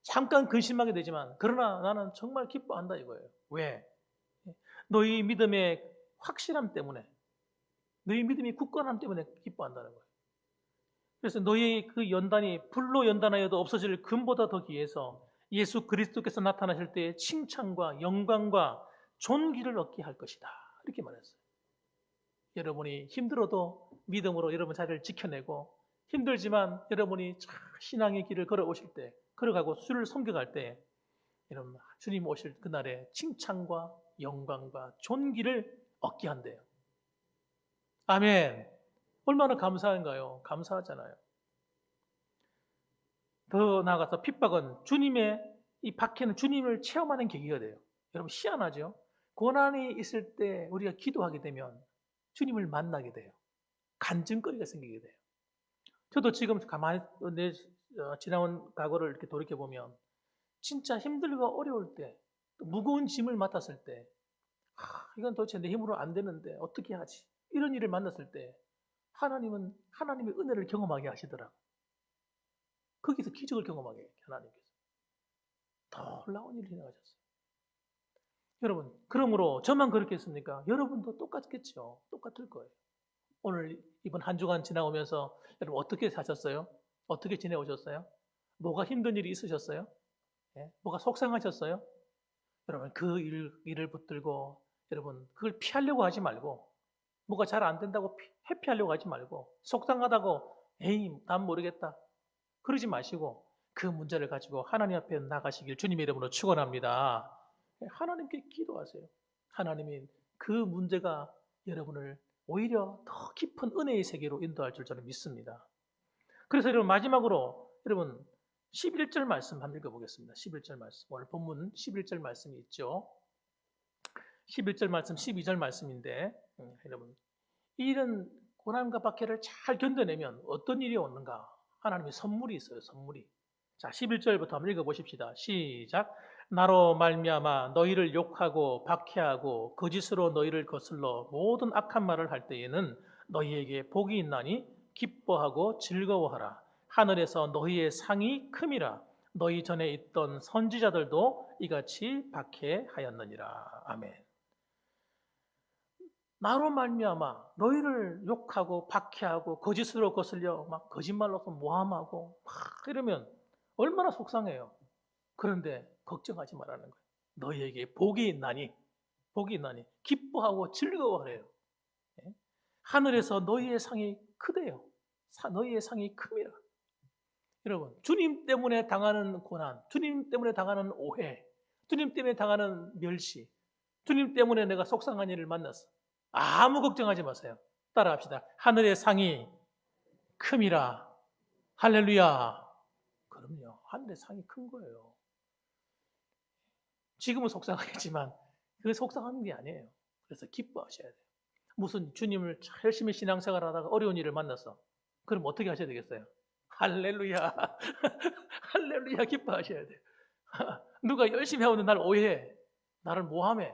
[SPEAKER 1] 잠깐 근심하게 되지만 그러나 나는 정말 기뻐한다 이거예요. 왜? 너희 믿음의 확실함 때문에, 너희 믿음이 굳건함 때문에 기뻐한다는 거예요. 그래서 너희 그 연단이 불로 연단하여도 없어질 금보다 더 귀해서 예수 그리스도께서 나타나실 때의 칭찬과 영광과 존귀를 얻게 할 것이다. 이렇게 말했어요. 여러분이 힘들어도 믿음으로 여러분 자리를 지켜내고 힘들지만 여러분이 신앙의 길을 걸어오실 때 걸어가고 주를 섬겨갈 때 여러분 주님 오실 그날에 칭찬과 영광과 존귀를 얻게 한대요. 아멘. 얼마나 감사한가요? 감사하잖아요. 더 나아가서 핍박은 이 박해는 주님을 체험하는 계기가 돼요. 여러분 희한하죠? 고난이 있을 때 우리가 기도하게 되면 주님을 만나게 돼요. 간증거리가 생기게 돼요. 저도 지금 가만히 내 지나온 과거를 이렇게 돌이켜보면 진짜 힘들고 어려울 때 무거운 짐을 맡았을 때 이건 도대체 내 힘으로 안 되는데 어떻게 하지? 이런 일을 만났을 때 하나님은 하나님의 은혜를 경험하게 하시더라고요. 거기서 기적을 경험하게 해요, 하나님께서. 놀라운 일이 일어나셨어요. 여러분, 그러므로 저만 그렇게 했습니까? 여러분도 똑같겠죠. 똑같을 거예요. 오늘 이번 한 주간 지나오면서 여러분 어떻게 사셨어요? 어떻게 지내오셨어요? 뭐가 힘든 일이 있으셨어요? 예? 뭐가 속상하셨어요? 여러분 일을 붙들고 여러분 그걸 피하려고 하지 말고 뭐가 잘 안 된다고 회피하려고 하지 말고 속상하다고 에이 난 모르겠다 그러지 마시고 그 문제를 가지고 하나님 앞에 나가시길 주님의 이름으로 축원합니다. 하나님께 기도하세요. 하나님이 그 문제가 여러분을 오히려 더 깊은 은혜의 세계로 인도할 줄 저는 믿습니다. 그래서 여러분 마지막으로 여러분 11절 말씀 한번 읽어보겠습니다. 11절 말씀. 오늘 본문 11절 말씀이 있죠. 11절 말씀, 12절 말씀인데 여러분 이런 고난과 박해를 잘 견뎌내면 어떤 일이 오는가? 하나님의 선물이 있어요. 선물이. 자, 11절부터 한번 읽어보십시다. 시작. 나로 말미암아 너희를 욕하고 박해하고 거짓으로 너희를 거슬러 모든 악한 말을 할 때에는 너희에게 복이 있나니 기뻐하고 즐거워하라. 하늘에서 너희의 상이 큼이라. 너희 전에 있던 선지자들도 이같이 박해하였느니라. 아멘. 나로 말미암아 너희를 욕하고 박해하고 거짓으로 거슬려 막 거짓말로서 모함하고 막 이러면 얼마나 속상해요. 그런데 걱정하지 말라는 거예요. 너희에게 복이 있나니 기뻐하고 즐거워하래요. 예? 하늘에서 너희의 상이 크대요. 너희의 상이 큽니다. 여러분 주님 때문에 당하는 고난, 주님 때문에 당하는 오해, 주님 때문에 당하는 멸시, 주님 때문에 내가 속상한 일을 만났어. 아무 걱정하지 마세요. 따라합시다. 하늘의 상이 큼이라. 할렐루야. 그럼요. 하늘의 상이 큰 거예요. 지금은 속상하겠지만 그게 속상한 게 아니에요. 그래서 기뻐하셔야 돼요. 무슨 주님을 열심히 신앙생활 하다가 어려운 일을 만났어. 그럼 어떻게 하셔야 되겠어요? 할렐루야. 할렐루야 기뻐하셔야 돼요. 누가 열심히 해오는 날 오해해. 나를 모함해.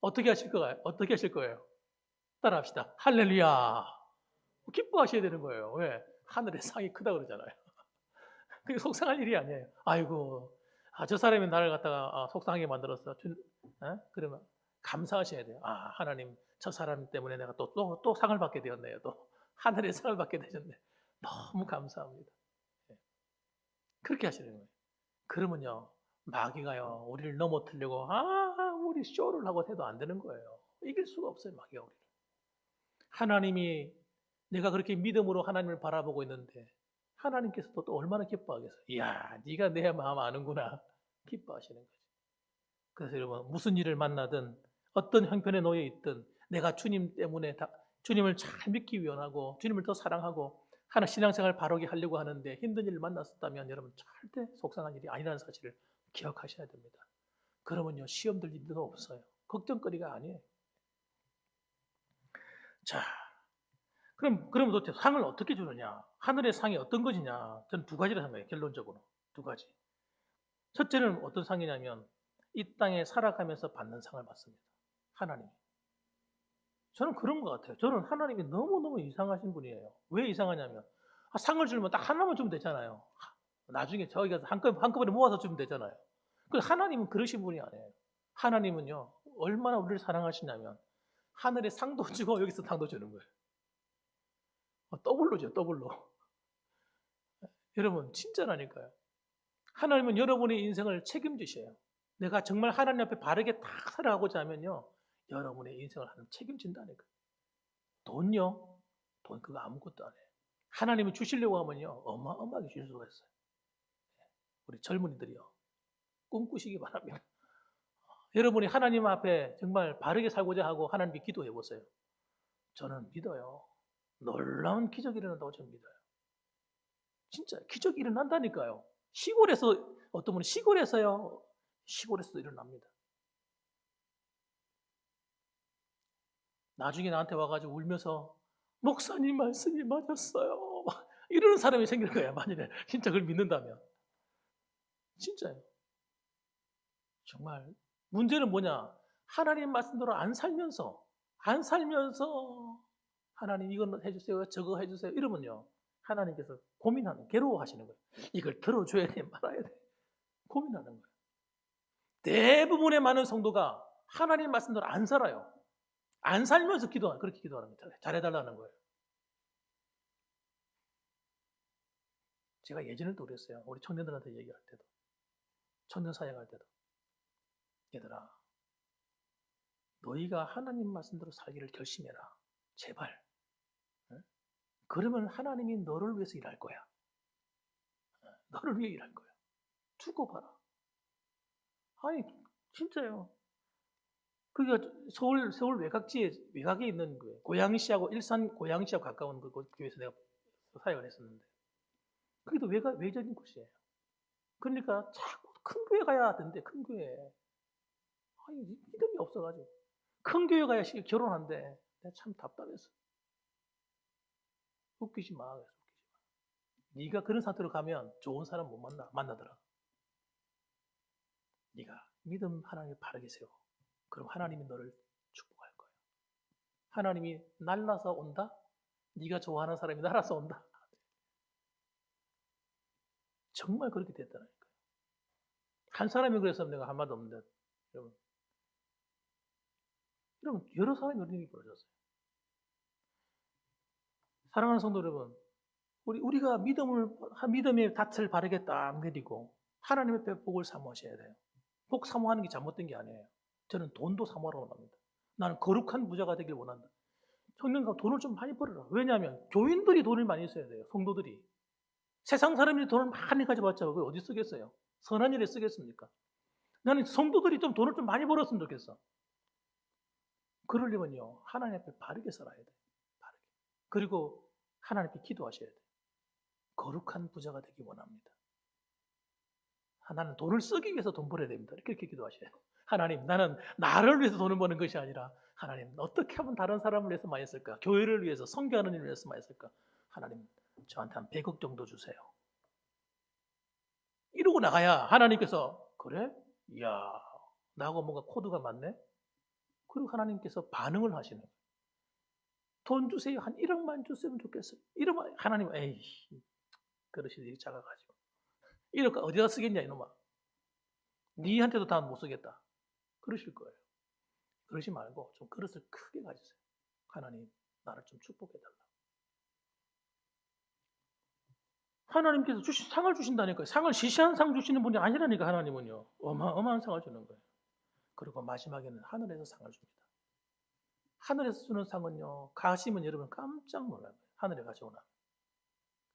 [SPEAKER 1] 어떻게 하실 거예요? 따라합시다. 할렐루야. 기뻐하셔야 되는 거예요. 왜? 하늘의 상이 크다 그러잖아요. 그게 속상할 일이 아니에요. 아이고, 저 사람이 나를 갖다가 속상하게 만들었어. 그러면 감사하셔야 돼요. 하나님, 저 사람 때문에 내가 또 상을 받게 되었네요. 또 하늘의 상을 받게 되셨네. 너무 감사합니다. 그렇게 하시는 거예요. 그러면요, 마귀가요, 우리를 넘어뜨리려고 우리 쇼를 하고 해도 안 되는 거예요. 이길 수가 없어요, 마귀가 우리를. 하나님이 내가 그렇게 믿음으로 하나님을 바라보고 있는데 하나님께서도 또 얼마나 기뻐하겠어요. 이야, 네가 내 마음 아는구나. 기뻐하시는 거죠. 그래서 여러분 무슨 일을 만나든 어떤 형편에 놓여 있든 내가 주님 때문에 주님을 잘 믿기 위원하고 주님을 더 사랑하고 하나 신앙생활 바르게 하려고 하는데 힘든 일을 만났었다면 여러분 절대 속상한 일이 아니라는 사실을 기억하셔야 됩니다. 그러면요 시험 들 일도 없어요. 걱정거리가 아니에요. 자, 그럼 도대체 상을 어떻게 주느냐? 하늘의 상이 어떤 것이냐? 저는 두 가지를 생각해요. 결론적으로 두 가지. 첫째는 어떤 상이냐면 이 땅에 살아가면서 받는 상을 받습니다. 하나님. 저는 그런 것 같아요. 저는 하나님이 너무너무 이상하신 분이에요. 왜 이상하냐면 상을 주면 딱 하나만 주면 되잖아요. 나중에 저기 가서 한꺼번에 모아서 주면 되잖아요. 그런데 하나님은 그러신 분이 아니에요. 하나님은요 얼마나 우리를 사랑하시냐면 하늘에 상도 주고 여기서 상도 주는 거예요. 더블로죠, 더블로. 여러분 진짜라니까요. 하나님은 여러분의 인생을 책임지셔요. 내가 정말 하나님 앞에 바르게 딱 살아가고자 하면요 여러분의 인생을 하나님 책임진다니까요. 돈요? 돈 그거 아무것도 안 해요. 하나님이 주시려고 하면요 어마어마하게 주실 수가 있어요. 우리 젊은이들이요 꿈꾸시기 바랍니다. 여러분이 하나님 앞에 정말 바르게 살고자 하고 하나님께 기도해 보세요. 저는 믿어요. 놀라운 기적이 일어난다고 저는 믿어요. 진짜 기적이 일어난다니까요. 시골에서 어떤 분은 시골에서도 일어납니다. 나중에 나한테 와가지고 울면서 목사님 말씀이 맞았어요. 이러는 사람이 생길 거야. 만일에 진짜 그걸 믿는다면. 진짜요. 정말 문제는 뭐냐? 하나님 말씀대로 안 살면서 하나님 이건 해주세요, 저거 해주세요 이러면요 하나님께서 괴로워하시는 거예요. 이걸 들어줘야 돼, 말아야 돼. 고민하는 거예요. 대부분의 많은 성도가 하나님 말씀대로 안 살아요. 안 살면서 그렇게 기도하는 거예요. 잘해달라는 거예요. 제가 예전에도 그랬어요. 우리 청년들한테 얘기할 때도, 청년 사역할 때도, 얘들아, 너희가 하나님 말씀대로 살기를 결심해라. 제발. 응? 그러면 하나님이 너를 위해서 일할 거야. 너를 위해 일할 거야. 두고 봐라. 아니, 진짜요. 그게 서울 외곽에 있는 거예요. 고양시하고 일산 고양시하고 가까운 그 교회에서 내가 사역을 했었는데, 그게도 외적인 곳이에요. 그러니까 자꾸 큰 교회 가야 하던데, 큰 교회. 아니, 믿음이 없어가지고. 큰 교회 가야 결혼한대. 내가 참 답답했어. 웃기지 마. 그래서 웃기지 마. 네가 그런 상태로 가면 좋은 사람 못 만나더라. 네가 믿음 하나님을 바르게 세워. 그럼 하나님이 너를 축복할 거야. 하나님이 날라서 온다? 네가 좋아하는 사람이 날아서 온다? 정말 그렇게 됐다니까요. 한 사람이 그래서 내가 한 말도 없는데, 여러분 여러 사람이 이런 일이 벌어졌어요. 사랑하는 성도 여러분, 우리가 믿음의 닻을 바르게 딱 내리고 하나님의 복을 사모하셔야 돼요. 복 사모하는 게 잘못된 게 아니에요. 저는 돈도 사모하라고 합니다. 나는 거룩한 부자가 되길 원한다. 청년가 돈을 좀 많이 벌어라. 왜냐하면 교인들이 돈을 많이 써야 돼요. 성도들이. 세상 사람들이 돈을 많이 가져봤자 그걸 어디 쓰겠어요? 선한 일에 쓰겠습니까? 나는 성도들이 좀 돈을 좀 많이 벌었으면 좋겠어. 그러려면요, 하나님 앞에 바르게 살아야 돼요. 바르게. 그리고 하나님 앞에 기도하셔야 돼요. 거룩한 부자가 되기 원합니다. 나는 돈을 쓰기 위해서 돈 벌어야 됩니다. 이렇게 기도하셔야 돼요. 하나님, 나는 나를 위해서 돈을 버는 것이 아니라 하나님, 어떻게 하면 다른 사람을 위해서 많이 쓸까? 교회를 위해서, 선교하는 일을 위해서 많이 쓸까? 하나님, 저한테 한 100억 정도 주세요. 이러고 나가야 하나님께서, 그래? 이야, 나하고 뭔가 코드가 맞네? 그리고 하나님께서 반응을 하시는 거예요. 돈 주세요. 한 1억만 줬으면 좋겠어요. 1억만, 하나님, 에이, 그릇이 일이 작아가지고. 1억 어디다 쓰겠냐, 이놈아. 니한테도 다 못 쓰겠다. 그러실 거예요. 그러지 말고 좀 그릇을 크게 가지세요. 하나님, 나를 좀 축복해달라. 하나님께서 상을 주신다니까요. 상을 시시한 상 주시는 분이 아니라니까, 하나님은요. 어마어마한 상을 주는 거예요. 그리고 마지막에는 하늘에서 상을 줍니다. 하늘에서 주는 상은요, 가시면 여러분 깜짝 놀라요. 하늘에 가시고 나면.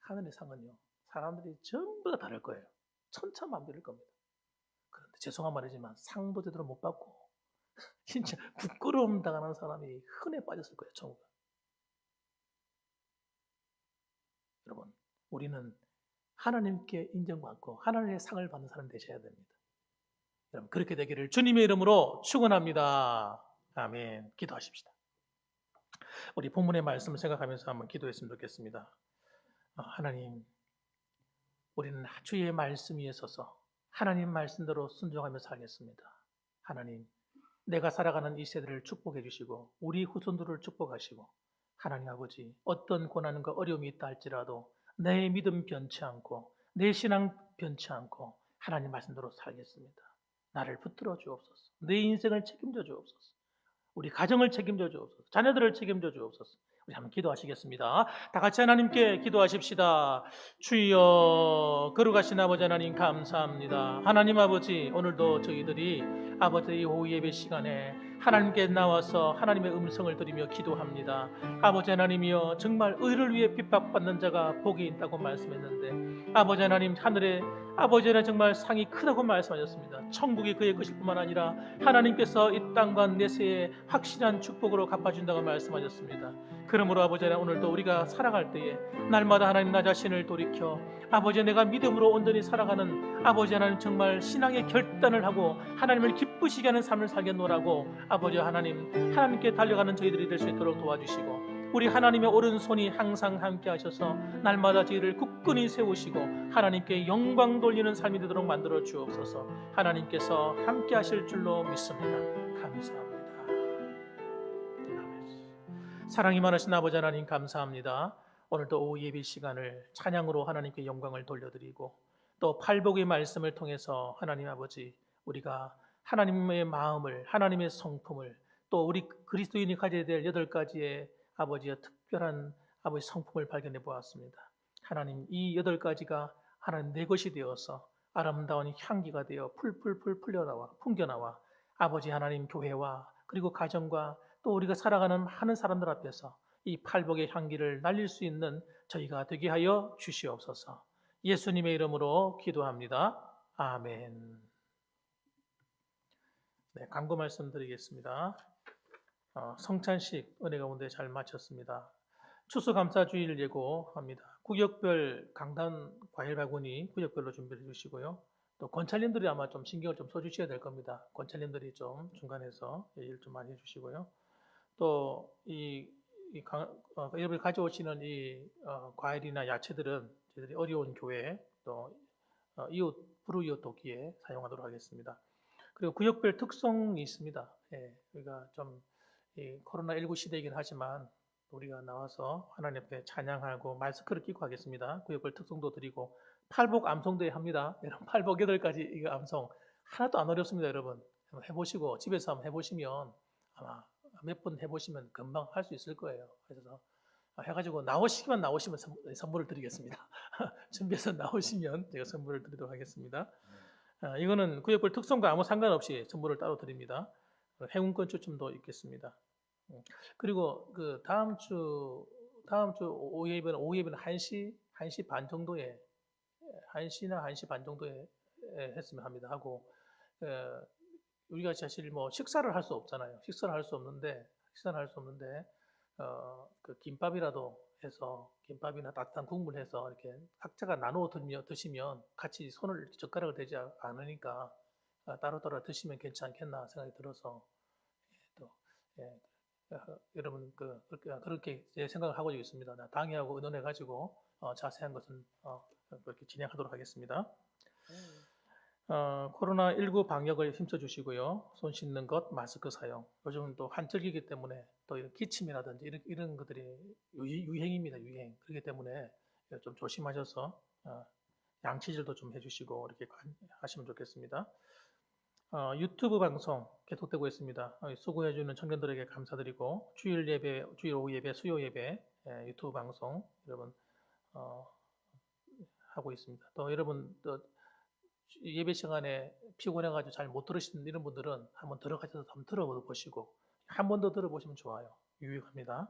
[SPEAKER 1] 하늘의 상은요, 사람들이 전부 다 다를 거예요. 천차만별일 겁니다. 그런데 죄송한 말이지만 상도 제대로 못 받고 진짜 부끄러움 당하는 사람이 흔해 빠졌을 거예요, 천국에. 여러분, 우리는 하나님께 인정받고 하나님의 상을 받는 사람 되셔야 됩니다. 여러분, 그렇게 되기를 주님의 이름으로 축원합니다. 아멘. 기도하십시다. 우리 본문의 말씀을 생각하면서 한번 기도했으면 좋겠습니다. 하나님, 우리는 주의 말씀 위에 서서 하나님 말씀대로 순종하며 살겠습니다. 하나님, 내가 살아가는 이 세대를 축복해 주시고 우리 후손들을 축복하시고, 하나님 아버지, 어떤 고난과 어려움이 있다 할지라도 내 믿음 변치 않고 내 신앙 변치 않고 하나님 말씀대로 살겠습니다. 나를 붙들어 주옵소서. 내 인생을 책임져 주옵소서. 우리 가정을 책임져 주옵소서. 자녀들을 책임져 주옵소서. 우리 한번 기도하시겠습니다. 다 같이 하나님께 기도하십시다. 주여, 거룩하신 아버지 하나님 감사합니다. 하나님 아버지, 오늘도 저희들이 아버지 오후 예배 시간에 하나님께 나와서 하나님의 음성을 들으며 기도합니다. 아버지 하나님이여, 정말 의를 위해 핍박받는 자가 복이 있다고 말씀했는데, 아버지 하나님, 하늘에 아버지 하나님 정말 상이 크다고 말씀하셨습니다. 천국이 그의 것일 뿐만 아니라 하나님께서 이 땅과 내세에 확실한 축복으로 갚아준다고 말씀하셨습니다. 그러므로 아버지 하나님, 오늘도 우리가 살아갈 때에 날마다 하나님 나 자신을 돌이켜 아버지, 내가 믿음으로 온전히 살아가는 아버지 하나님, 정말 신앙의 결단을 하고 하나님을 기쁘시게 하는 삶을 살겠노라고 아버지 하나님, 하나님께 달려가는 저희들이 될 수 있도록 도와주시고, 우리 하나님의 오른손이 항상 함께 하셔서 날마다 저희를 굳건히 세우시고 하나님께 영광 돌리는 삶이 되도록 만들어 주옵소서. 하나님께서 함께 하실 줄로 믿습니다. 감사합니다. 사랑이 많으신 아버지 하나님 감사합니다. 오늘도 오후 예배 시간을 찬양으로 하나님께 영광을 돌려드리고, 또 팔복의 말씀을 통해서 하나님 아버지, 우리가 하나님의 마음을, 하나님의 성품을, 또 우리 그리스도인이 가져야 될 8가지의 아버지의 특별한 아버지 성품을 발견해 보았습니다. 하나님, 이 8가지가 하나님 내 것이 되어서 아름다운 향기가 되어 풀풀풀 풀려나와 풍겨나와 아버지 하나님 교회와 그리고 가정과 또 우리가 살아가는 많은 사람들 앞에서 이 팔복의 향기를 날릴 수 있는 저희가 되게 하여 주시옵소서. 예수님의 이름으로 기도합니다. 아멘. 네, 광고 말씀드리겠습니다. 성찬식 은혜 가운데 잘 마쳤습니다. 추수감사주의를 예고합니다. 구역별 강단 과일 바구니 구역별로 준비해 주시고요. 또 권찰님들이 아마 좀 신경을 좀 써주셔야 될 겁니다. 권찰님들이 좀 중간에서 일 좀 많이 해주시고요. 또 여러분이 가져오시는 과일이나 야채들은 저희들이 어려운 교회 또 이웃 불우이웃 돕기에 사용하도록 하겠습니다. 그리고 구역별 특성이 있습니다. 우리가 좀 코로나19 시대이긴 하지만 우리가 나와서 하나님 앞에 찬양하고 마스크를 끼고 하겠습니다. 구역별 특성도 드리고 팔복 암송대회 합니다. 여러분 팔복 8가지 이거 암송 하나도 안 어렵습니다. 여러분 해보시고 집에서 한번 해보시면 아마 몇 번 해보시면 금방 할 수 있을 거예요. 그래서 해가지고 나오시면 선물을 드리겠습니다. 준비해서 나오시면 제가 선물을 드리도록 하겠습니다. 이거는 구역별 특성과 아무 상관없이 선물을 따로 드립니다. 행운권 추첨도 있겠습니다. 그리고 그 다음 주 오후 예배는 1시 반 정도에 1시나 1시 반 정도에 했으면 합니다. 하고 우리가 사실 뭐 식사를 할 수 없잖아요. 식사를 할 수 없는데 그 김밥이라도 해서 김밥이나 따뜻한 국물 해서 이렇게 각자가 나누어 드시면 같이 손을 젓가락을 대지 않으니까 따로따로 드시면 괜찮겠나 생각이 들어서 또 여러분 그렇게 생각을 하고 있습니다. 당회하고 의논해 가지고 자세한 것은 그렇게 진행하도록 하겠습니다. 코로나19 방역을 힘써 주시고요. 손 씻는 것, 마스크 사용. 요즘은 또 한철기이기 때문에 또 이런 기침이라든지 이런 것들이 유행입니다. 유행. 그렇기 때문에 좀 조심하셔서 양치질도 좀 해주시고 이렇게 하시면 좋겠습니다. 유튜브 방송 계속되고 있습니다. 수고해주는 청년들에게 감사드리고 주일 오후 예배, 수요 예배 유튜브 방송 여러분 하고 있습니다. 또 여러분 또 예배 시간에 피곤해가지고 잘 못 들으시는 이런 분들은 한번 들어가셔서 한번 들어보시고 한 번 더 들어보시면 좋아요. 유익합니다.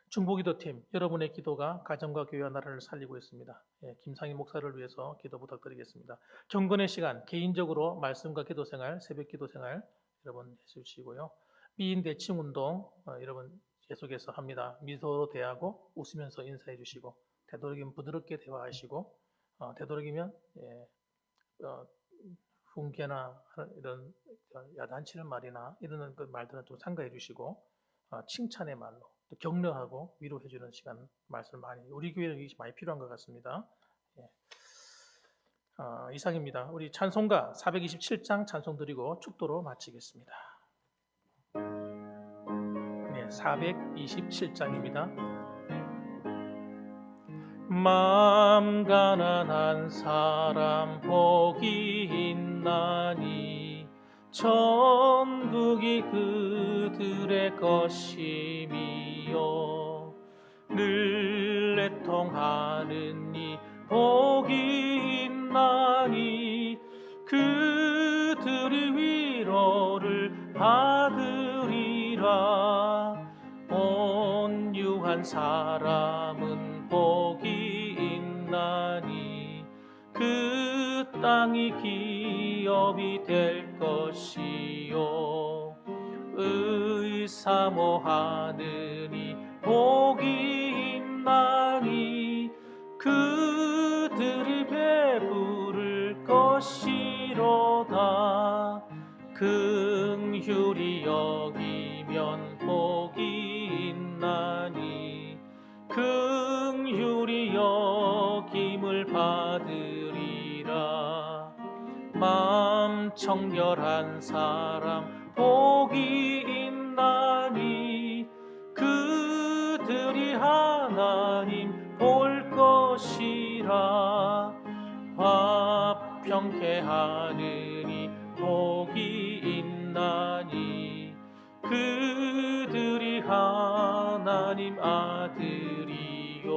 [SPEAKER 1] 중보기도팀 여러분의 기도가 가정과 교회와 나라를 살리고 있습니다. 김상희 목사를 위해서 기도 부탁드리겠습니다. 경건의 시간 개인적으로 말씀과 기도생활 새벽 기도생활 여러분 해주시고요. 미인 대칭 운동 여러분 계속해서 합니다. 미소로 대하고 웃으면서 인사해 주시고 되도록이면 부드럽게 대화하시고 되도록이면 훈계나 이런 야단치는 말이나 이런 말들은 좀 삼가해 주시고 칭찬의 말로 또 격려하고 위로해 주는 시간 말씀 많이 우리 교회는 이게 많이 필요한 것 같습니다. 이상입니다. 우리 찬송가 427장 찬송 드리고 축도로 마치겠습니다. 427장입니다. 마음 가난한 사람 복이 있나니 천국이 그들의 것임이요 늘 애통하는 이 복이 있나니 그들이 위로를 받으리라 온유한 사람은 복이 있나니 그 땅이 기업이 될 것이요 의사모하느니 복이 있나니 그들이 배부를 것이로다 긍휼히 여기면 복이 있나니 긍휼히 여김을 받으리라 마음 청결한 사람 복이 있나니 그들이 하나님 볼 것이라 화평케 하느니 복이 있나니 하나님 아들이요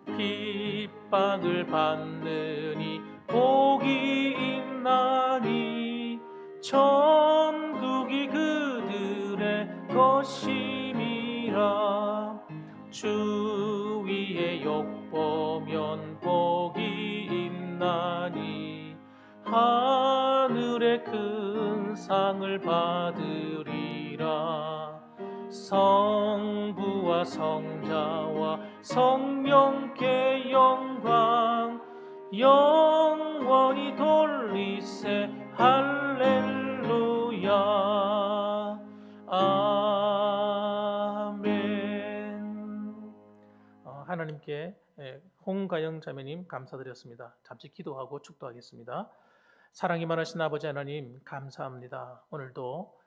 [SPEAKER 1] 핍박을 받느니 복이 있나니 천국이 그들의 것임이라 주 위에 욕보면 복이 있나니 하늘의 큰 상을 받으리라 성부와 성자와 성령께 영광 영원히 돌리세 할렐루야 아멘. 하나님께 홍가영 자매님 감사드렸습니다. 잠시 기도하고 축도하겠습니다. 사랑이 많으신 아버지 하나님 감사합니다. 오늘도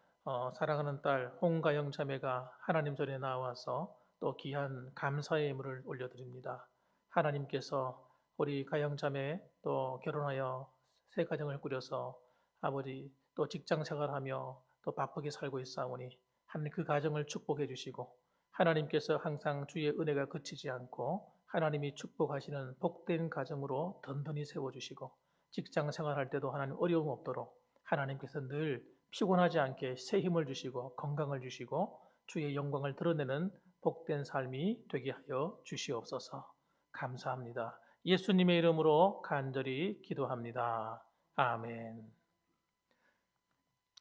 [SPEAKER 1] 사랑하는 딸 홍가영 자매가 하나님 전에 나와서 또 귀한 감사의 예물을 올려드립니다. 하나님께서 우리 가영 자매 또 결혼하여 새 가정을 꾸려서 아버지 또 직장 생활하며 또 바쁘게 살고 있사오니 하나님 그 가정을 축복해 주시고 하나님께서 항상 주의 은혜가 그치지 않고 하나님이 축복하시는 복된 가정으로 든든히 세워주시고 직장 생활할 때도 하나님 어려움 없도록 하나님께서 늘 피곤하지 않게 새 힘을 주시고 건강을 주시고 주의 영광을 드러내는 복된 삶이 되게 하여 주시옵소서. 감사합니다. 예수님의 이름으로 간절히 기도합니다. 아멘.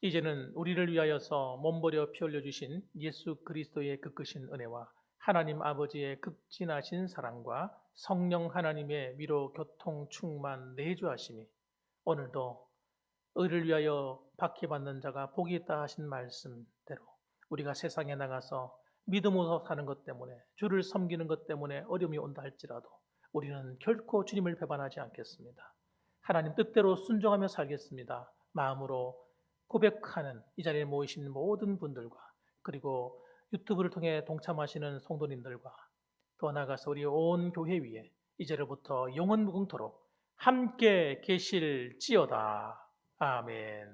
[SPEAKER 1] 이제는 우리를 위하여서 몸버려 피 흘려 주신 예수 그리스도의 극크신 은혜와 하나님 아버지의 극진하신 사랑과 성령 하나님의 위로 교통 충만 내주하심이 오늘도 의를 위하여 박해받는 자가 복이 있다 하신 말씀대로 우리가 세상에 나가서 믿음으로 사는 것 때문에 주를 섬기는 것 때문에 어려움이 온다 할지라도 우리는 결코 주님을 배반하지 않겠습니다. 하나님 뜻대로 순종하며 살겠습니다. 마음으로 고백하는 이 자리에 모이신 모든 분들과 그리고 유튜브를 통해 동참하시는 성도님들과 더 나아가서 우리 온 교회 위에 이제로부터 영원 무궁토록 함께 계실지어다. 아멘.